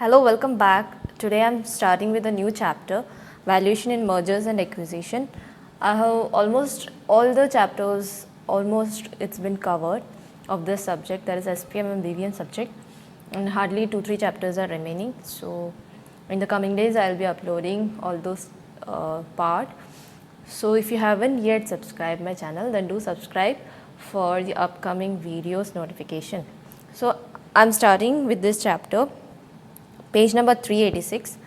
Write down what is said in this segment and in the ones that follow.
Hello, welcome back. Today I'm starting with a new chapter, Valuation in Mergers and Acquisition. I have almost all the chapters, almost it's been covered of this subject, that is SPM and BVM subject, and hardly 2-3 chapters are remaining. So in the coming days I'll be uploading all those part. So if you haven't yet subscribed my channel, then do subscribe for the upcoming videos notification. So I'm starting with this chapter. Page number 386.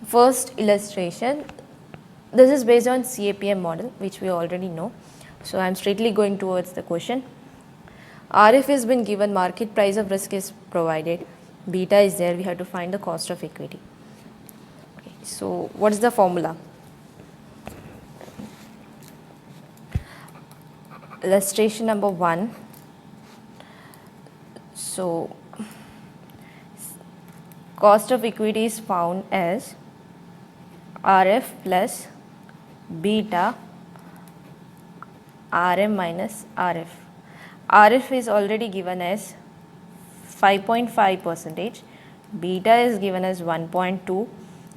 First illustration. This is based on CAPM model, which we already know. So I am straightly going towards the question. RF has been given, market price of risk is provided, beta is there, we have to find the cost of equity. Okay, so what is the formula? Illustration number 1. So cost of equity is found as RF plus beta RM minus RF. RF is already given as 5.5%, beta is given as 1.2,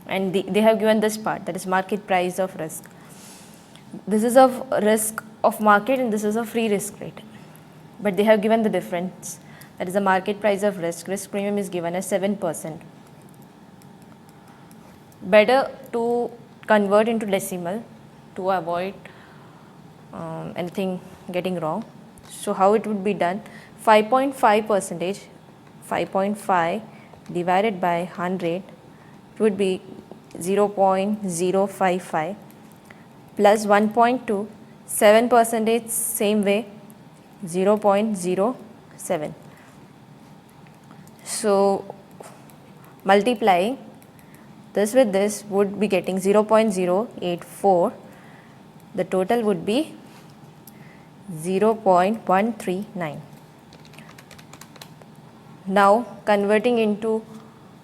and they have given this part, that is market price of risk. This is of risk of market and this is a free risk rate, but they have given the difference, that is the market price of risk premium is given as 7%. Better to convert into decimal to avoid anything getting wrong. So how it would be done? 5.5%, 5.5 divided by 100 would be 0.055 plus 1.2, 7% same way 0.07. So multiplying this with this would be getting 0.084. The total would be 0.139. Now converting into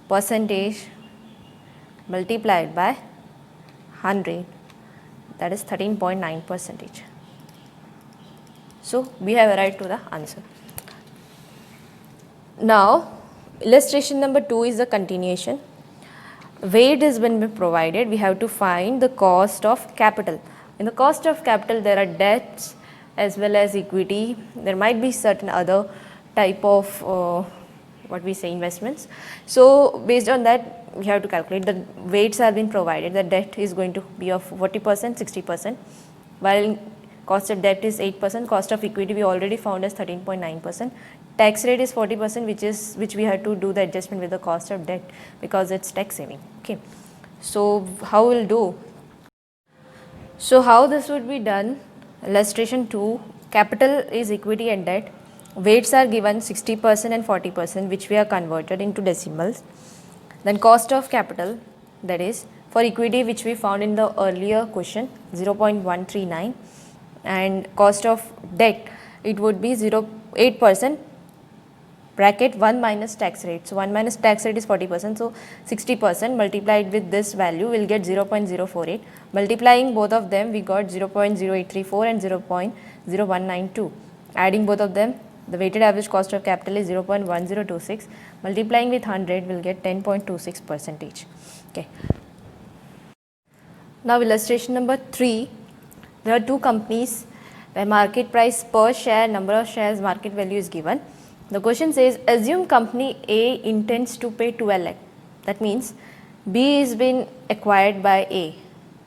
percentage multiplied by 100, that is 13.9%. So we have arrived to the answer. Now illustration number 2 is the continuation. Weight has been provided, we have to find the cost of capital. In the cost of capital there are debts as well as equity, there might be certain other type of what we say investments. So based on that we have to calculate, the weights have been provided, the debt is going to be of 40%, 60%, while cost of debt is 8%, cost of equity we already found as 13.9%. Tax rate is 40%, which we have to do the adjustment with the cost of debt because it's tax saving. Okay, so how we'll do? So how this would be done? Illustration 2, capital is equity and debt. Weights are given 60% and 40%, which we are converted into decimals. Then cost of capital, that is for equity, which we found in the earlier question, 0.139, and cost of debt, it would be 8%. Bracket 1 minus tax rate. So 1 minus tax rate is 40%, so 60% multiplied with this value will get 0.048. Multiplying both of them we got 0.0834 and 0.0192. Adding both of them, the weighted average cost of capital is 0.1026. Multiplying with 100 will get 10.26%. Okay. Now illustration number 3. There are two companies where market price per share, number of shares, market value is given. The question says, assume company A intends to pay 12 lakh. That means B is being acquired by A.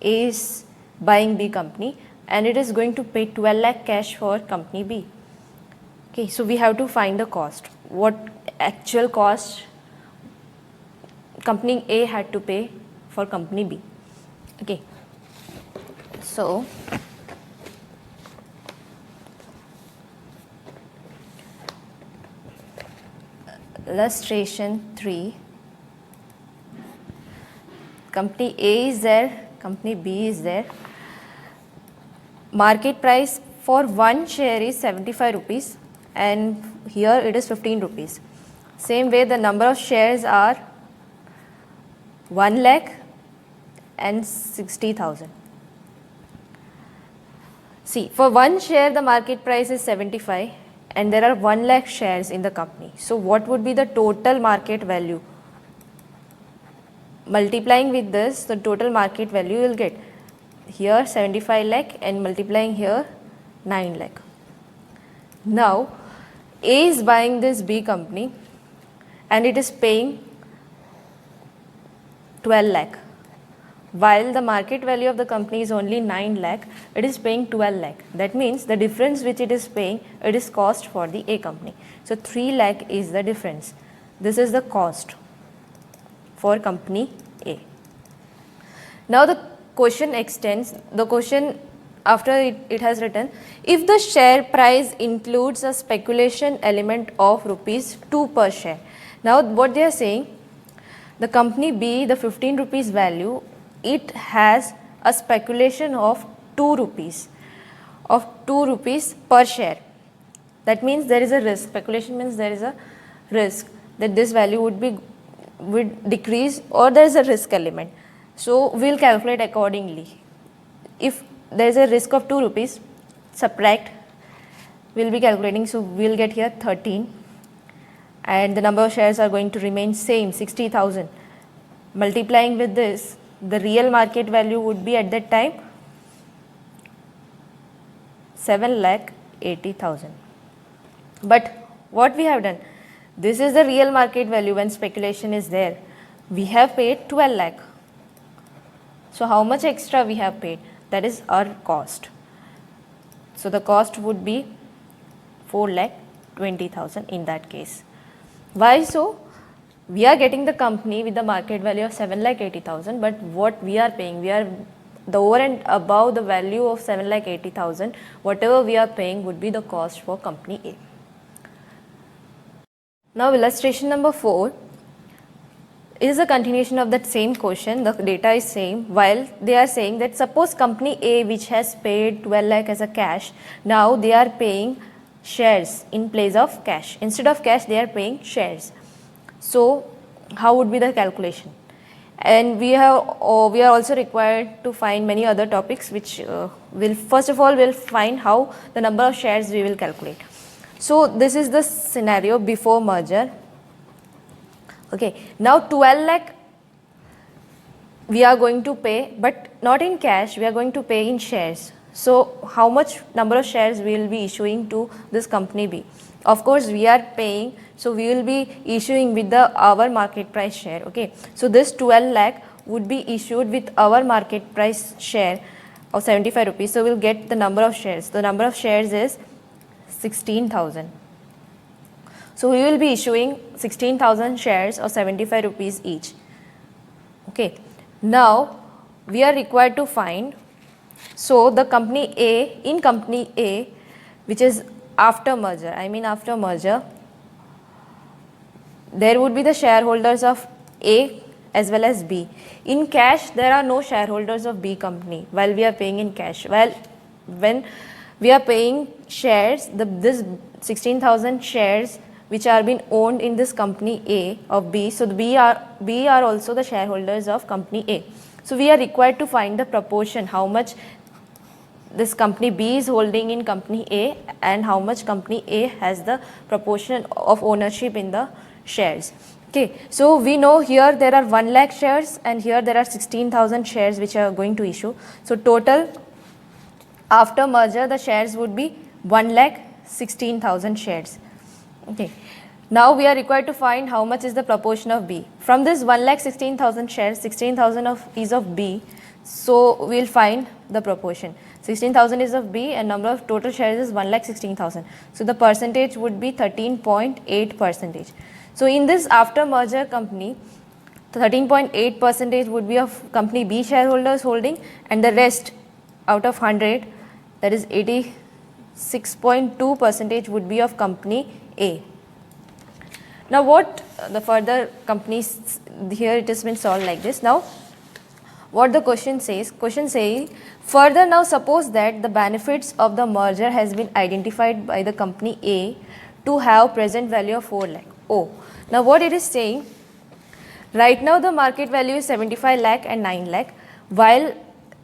A is buying B company and it is going to pay 12 lakh cash for company B. Okay, so we have to find the cost. What actual cost company A had to pay for company B. Okay, so illustration 3, company A is there, company B is there. Market price for one share is 75 rupees and here it is 15 rupees. Same way the number of shares are 1 lakh and 60,000. See, for one share the market price is 75 and there are 1 lakh shares in the company. So what would be the total market value multiplying with this, the total market value you will get. Here 75 lakh and multiplying here 9 lakh. Now A is buying this B company and it is paying 12 lakh. While the market value of the company is only 9 lakh, it is paying 12 lakh. That means the difference which it is paying, it is cost for the A company. So 3 lakh is the difference. This is the cost for company A. Now the question extends, the question after it has written, if the share price includes a speculation element of rupees 2 per share. Now what they are saying, the company B, the 15 rupees value, it has a speculation of 2 rupees per share. That means there is a risk. Speculation means there is a risk that this value would decrease, or there is a risk element. So we'll calculate accordingly. If there is a risk of 2 rupees, subtract, we'll be calculating, so we'll get here 13, and the number of shares are going to remain same, 60,000. Multiplying with this, the real market value would be at that time 7,80,000. But what we have done, this is the real market value when speculation is there. We have paid 12 lakh. So how much extra we have paid? That is our cost. So the cost would be 4,20,000 in that case. Why so? We are getting the company with the market value of 7,80,000, but what we are paying, we are the over and above the value of 7,80,000, whatever we are paying would be the cost for company A. Now illustration number 4 is a continuation of that same question. The data is same, while they are saying that suppose company A, which has paid 12 lakh as a cash, now they are paying shares in place of cash. Instead of cash, they are paying shares. So how would be the calculation? And we are also required to find many other topics, which will first of all we'll find how the number of shares we will calculate. So this is the scenario before merger. Okay, now 12 lakh we are going to pay, but not in cash, we are going to pay in shares. So how much number of shares we will be issuing to this company B? Of course we are paying, so we will be issuing with our market price share. Okay, so this 12 lakh would be issued with our market price share of 75 rupees. So we'll get the number of shares. The number of shares is 16,000. So we will be issuing 16,000 shares of 75 rupees each. Okay, now we are required to find, so the company A, in company A, which is after merger, after merger, there would be the shareholders of A as well as B. In cash, there are no shareholders of B company while we are paying in cash. Well, when we are paying shares, this 16,000 shares which are being owned in this company A of B, so the B are also the shareholders of company A. So we are required to find the proportion, how much this company B is holding in company A and how much company A has the proportion of ownership in the shares. Okay, so we know here there are 1 lakh shares and here there are 16,000 shares which are going to issue. So total after merger the shares would be 1,16,000 shares. Okay, now we are required to find how much is the proportion of B. From this 1,16,000 shares, 16,000 is of B, so we will find the proportion. 16,000 is of B and number of total shares is 1,16,000. So the percentage would be 13.8%. So in this after merger company, 13.8% would be of company B shareholders holding, and the rest out of 100, that is 86.2% would be of company A. Now what the further companies, here it has been solved like this. Now what the question says, further now suppose that the benefits of the merger has been identified by the company A to have present value of 4 lakh. Oh, now what it is saying, right now the market value is 75 lakh and 9 lakh, while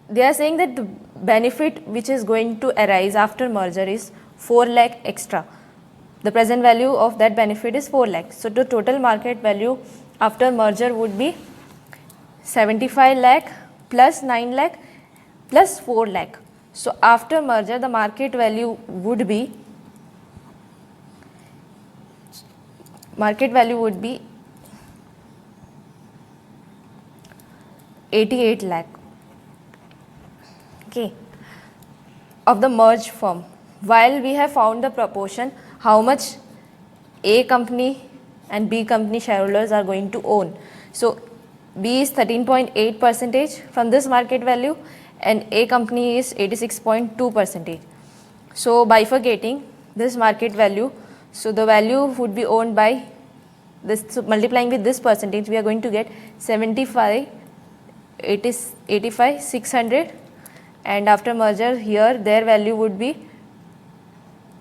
they are saying that the benefit which is going to arise after merger is 4 lakh extra. The present value of that benefit is 4 lakh. So the total market value after merger would be 75 lakh plus 9 lakh plus 4 lakh. So after merger the market value would be 88 lakh, okay, of the merged firm. While we have found the proportion how much A company and B company shareholders are going to own. So B is 13.8% from this market value and A company is 86.2%. So bifurcating this market value, so the value would be owned by this, so multiplying with this percentage we are going to get 75, 85, 600, and after merger here their value would be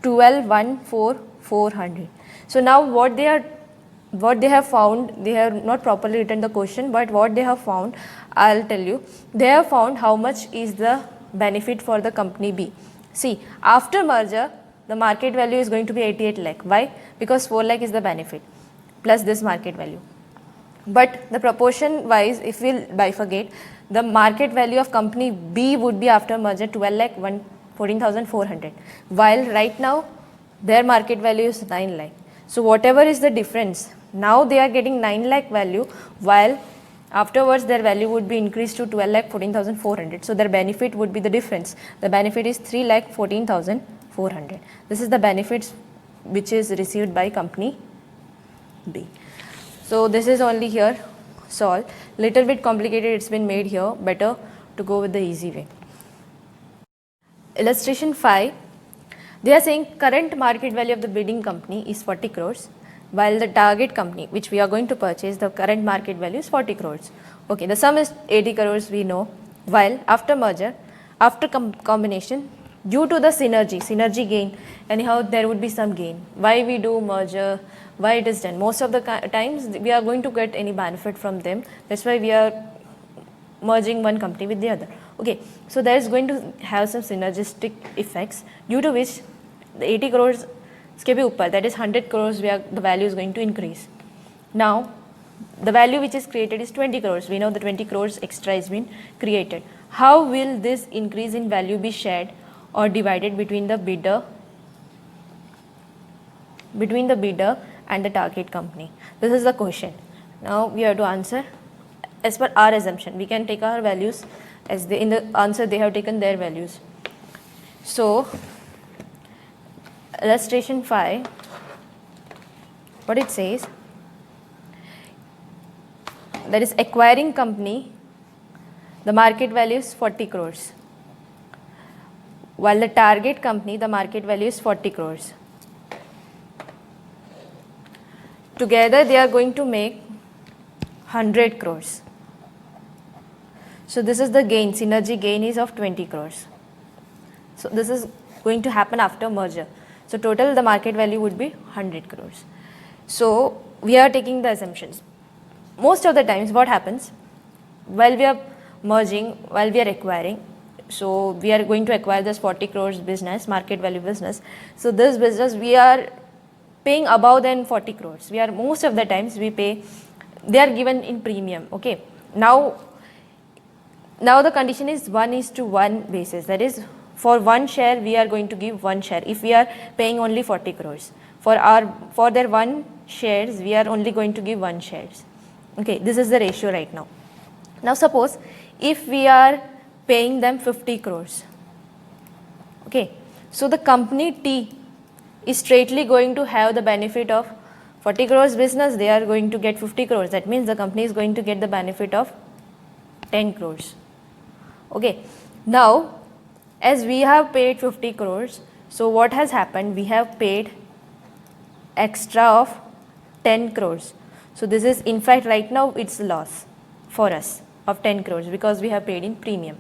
12,14400. So now what they have found, they have not properly written the question, but what they have found, I'll tell you. They have found how much is the benefit for the company B. See, after merger, the market value is going to be 88 lakh. Why? Because 4 lakh is the benefit plus this market value. But the proportion wise, if we'll bifurcate, the market value of company B would be after merger 12 lakh 14,400, while right now their market value is 9 lakh. So whatever is the difference, now they are getting 9 lakh value, while afterwards their value would be increased to 12 lakh 14,400. So their benefit would be the difference. The benefit is 3 lakh 14,400. This is the benefits which is received by company B. So this is only here solved. Little bit complicated it's been made here. Better to go with the easy way. Illustration 5. They are saying current market value of the bidding company is 40 crores, while the target company which we are going to purchase, the current market value is 40 crores. Okay, the sum is 80 crores we know, while after merger, after combination, due to the synergy gain, anyhow there would be some gain. Why we do merger, why it is done? Most of the times we are going to get any benefit from them. That's why we are merging one company with the other. Okay, so there is going to have some synergistic effects, due to which the 80 crores के भी ऊपर, that is 100 crores, the value is going to increase. Now the value which is created is 20 crores. We know the 20 crores extra has been created. How will this increase in value be shared or divided between the bidder and the target company? This is the question. Now we have to answer as per our assumption. We can take our values as in the answer they have taken their values. So illustration 5, what it says, that is acquiring company, the market value is 40 crores, while the target company, the market value is 40 crores. Together they are going to make 100 crores. So this is the gain, synergy gain is of 20 crores. So this is going to happen after merger. So total the market value would be 100 crores. So we are taking the assumptions. Most of the times what happens, while we are merging, while we are acquiring, so we are going to acquire this 40 crores business, market value business. So this business we are paying above than 40 crores. We are, most of the times we pay, they are given in premium. Okay. Now the condition is 1:1 basis. That is, for one share we are going to give one share. If we are paying only 40 crores, for their one shares we are only going to give one shares. Okay, this is the ratio right now. Now suppose if we are paying them 50 crores. Okay, so the company T is straightly going to have the benefit of 40 crores business, they are going to get 50 crores. That means the company is going to get the benefit of 10 crores. Okay, now as we have paid 50 crores, so what has happened, we have paid extra of 10 crores. So this is, in fact right now it's loss for us of 10 crores because we have paid in premium.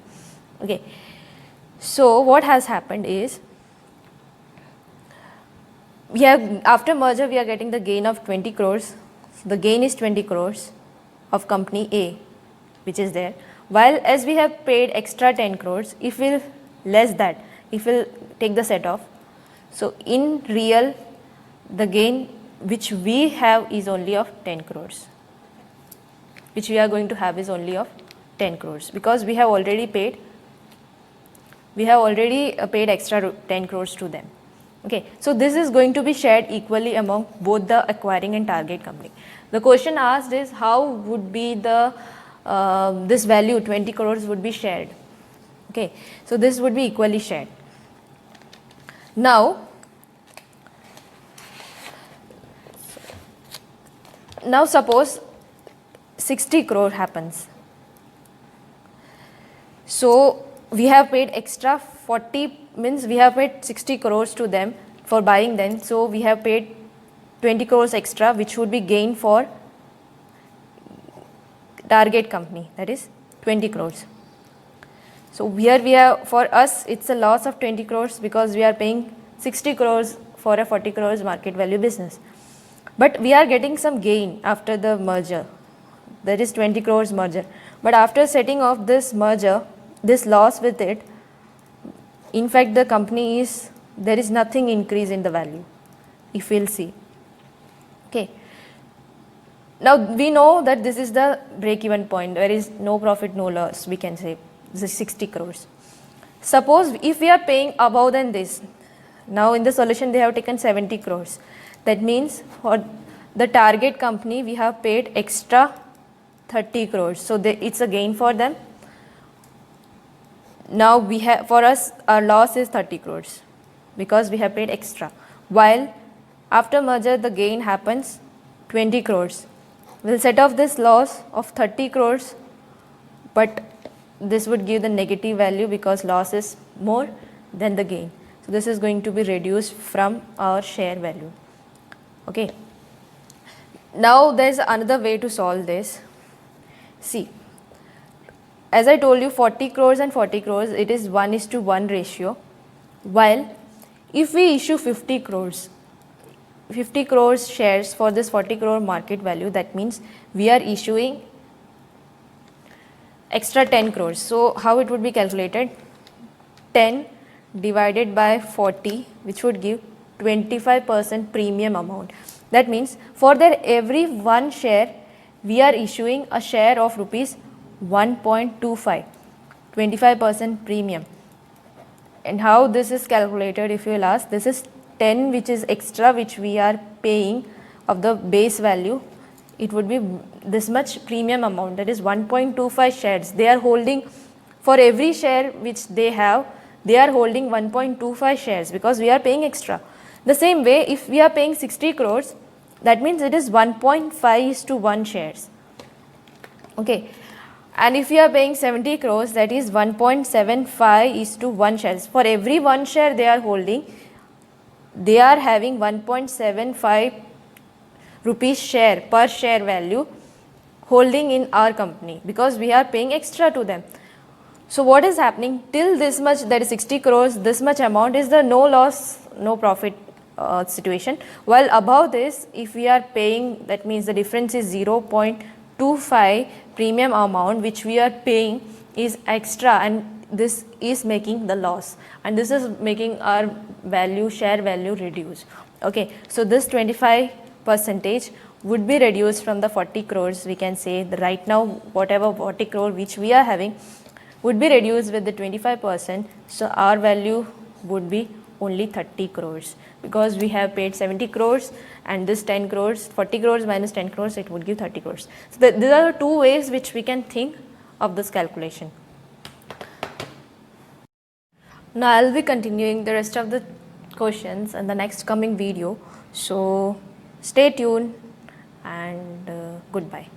Okay, so what has happened is, we have, after merger we are getting the gain of 20 crores. The gain is 20 crores of company A which is there, while as we have paid extra 10 crores, if we'll less that, if we'll take the set off, so in real the gain which we have is only of 10 crores. which we are going to have is only of 10 crores because we have already paid extra 10 crores to them. Okay, so this is going to be shared equally among both the acquiring and target company. The question asked is how would be the this value 20 crores would be shared. Okay, so this would be equally shared. Now suppose 60 crore happens. So we have paid extra 40, means we have paid 60 crores to them for buying them. So we have paid 20 crores extra, which would be gain for target company, that is 20 crores. So here we have, for us it's a loss of 20 crores because we are paying 60 crores for a 40 crores market value business. But we are getting some gain after the merger, that is 20 crores merger. But after setting off this merger, this loss with it, in fact the company is, there is nothing increase in the value, if we'll see. Okay. Now we know that this is the break even point, there is no profit, no loss, we can say, this is 60 crores. Suppose if we are paying above than this, now in the solution they have taken 70 crores. That means for the target company we have paid extra 30 crores. So it's a gain for them. Now we have, for us our loss is 30 crores because we have paid extra. While after merger the gain happens 20 crores. We'll set off this loss of 30 crores, but this would give the negative value because loss is more than the gain. So this is going to be reduced from our share value. Okay. Now there is another way to solve this. See, as I told you, 40 crores and 40 crores, it is 1:1 ratio. While if we issue 50 crores shares for this 40 crore market value, that means we are issuing extra 10 crores. So how it would be calculated? 10 divided by 40, which would give 25% premium amount. That means for their every one share, we are issuing a share of rupees 1.25, 25% premium. And how this is calculated, if you will ask, this is 10 which is extra, which we are paying of the base value. It would be this much premium amount, that is 1.25 shares. They are holding, for every share which they have, they are holding 1.25 shares because we are paying extra. The same way, if we are paying 60 crores, that means it is 1.5:1 shares. Okay. And if we are paying 70 crores, that is 1.75:1 shares. For every one share they are holding, they are having 1.75 rupees share per share value holding in our company because we are paying extra to them. So what is happening till this much, that is 60 crores, this much amount is the no loss, no profit situation. While above this, if we are paying, that means the difference is 0.25 premium amount which we are paying is extra, and this is making the loss, and this is making our value, share value reduce. Okay, so this 25% would be reduced from the 40 crores. We can say that right now whatever 40 crore which we are having would be reduced with the 25%. So our value would be only 30 crores because we have paid 70 crores and this 10 crores, 40 crores minus 10 crores, it would give 30 crores. So these are the two ways which we can think of this calculation. Now I will be continuing the rest of the questions in the next coming video. So stay tuned and goodbye.